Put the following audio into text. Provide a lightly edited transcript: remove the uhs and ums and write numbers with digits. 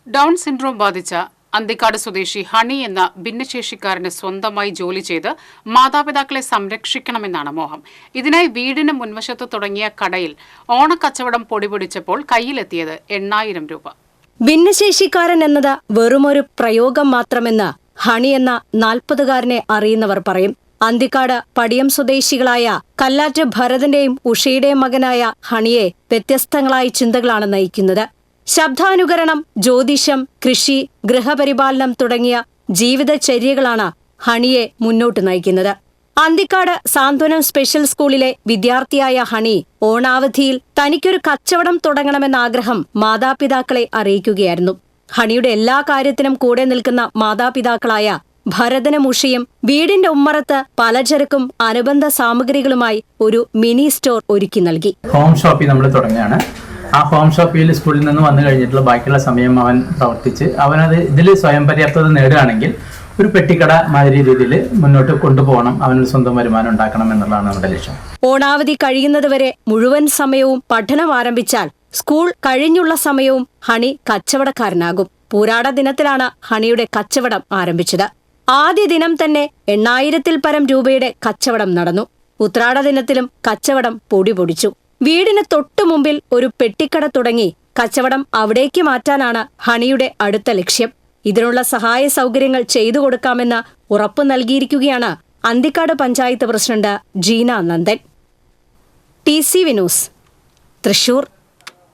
Down syndrome ബാധിച്ച അന്തിക്കാട് സ്വദേശി honey എന്ന ഭിന്നശേഷിക്കാരന് സ്വന്തമായി ജോലി ചെയ്ത് മാതാപിതാക്കളെ സംരക്ഷിക്കണമെന്നാണ് മോഹം. ഇതിനായി വീടിന് മുൻവശത്ത് തുടങ്ങിയ കടയിൽ ഓണക്കച്ചവടം പൊടിപൊടിച്ചപ്പോൾ കയ്യിലെത്തിയത് 8,000 രൂപ. ഭിന്നശേഷിക്കാരൻ എന്നത് വെറുമൊരു പ്രയോഗം മാത്രമെന്ന് ഹണി എന്ന 40-കാരനെ അറിയുന്നവർ പറയും. അന്തിക്കാട് പടിയം സ്വദേശികളായ കല്ലാറ്റ് ഭരതന്റെയും ഉഷയുടെയും മകനായ ഹണിയെ വ്യത്യസ്തങ്ങളായ ചിന്തകളാണ് നയിക്കുന്നത്. ശബ്ദാനുകരണം, ജ്യോതിഷം, കൃഷി, ഗൃഹപരിപാലനം തുടങ്ങിയ ജീവിതചര്യകളാണ് ഹണിയെ മുന്നോട്ട് നയിക്കുന്നത്. അന്തിക്കാട് സാന്ത്വനം സ്പെഷ്യൽ സ്കൂളിലെ വിദ്യാർത്ഥിയായ ഹണി ഓണാവധിയിൽ തനിക്കൊരു കച്ചവടം തുടങ്ങണമെന്ന ആഗ്രഹം മാതാപിതാക്കളെ അറിയിക്കുകയായിരുന്നു. ഹണിയുടെ എല്ലാ കാര്യത്തിനും കൂടെ നിൽക്കുന്ന മാതാപിതാക്കളായ ഭരതനും ഉഷയും വീടിന്റെ ഉമ്മറത്ത് പലചരക്കും അനുബന്ധ സാമഗ്രികളുമായി ഒരു മിനി സ്റ്റോർ ഒരുക്കി നൽകി. ഹോം ഷോപ്പിൽ നമ്മൾ തുടങ്ങുകയാണ്. ആ ഹോം ഷോപ്പിൽ സ്കൂളിൽ നിന്ന് വന്നു കഴിഞ്ഞിട്ടുള്ള ബാക്കിയുള്ള സമയം അവൻ പ്രവർത്തിച്ച് അവനത് ഇതിൽ സ്വയം പര്യാപ്തത നേടുകയാണെങ്കിൽ ഒരു പെട്ടിക്കട മാതിരി രീതിയിൽ മുന്നോട്ട് കൊണ്ടുപോകണം, അവനൊരു സ്വന്തം വരുമാനം ഉണ്ടാക്കണം എന്നുള്ളതാണ് നമ്മുടെ ലക്ഷ്യം. ഓണാവധി കഴിയുന്നതുവരെ മുഴുവൻ സമയവും പഠനം ആരംഭിച്ചാൽ സ്കൂൾ കഴിഞ്ഞുള്ള സമയവും ഹണി കച്ചവടക്കാരനാകും. പൂരാട ദിനത്തിലാണ് ഹണിയുടെ കച്ചവടം ആരംഭിച്ചത്. ആദ്യ ദിനം തന്നെ 8,000-ൽ പരം രൂപയുടെ കച്ചവടം നടന്നു. ഉത്രാട ദിനത്തിലും കച്ചവടം പൊടിപൊടിച്ചു. വീടിന് തൊട്ടു മുമ്പിൽ ഒരു പെട്ടിക്കട തുടങ്ങി കച്ചവടം അവിടേക്ക് മാറ്റാനാണ് ഹണിയുടെ അടുത്ത ലക്ഷ്യം. ഇതിനുള്ള സഹായ സൗകര്യങ്ങൾ ചെയ്തു കൊടുക്കാമെന്ന് ഉറപ്പു നൽകിയിരിക്കുകയാണ് Anthikad panchayat president Jeena Nandan. TCV news, Thrissur.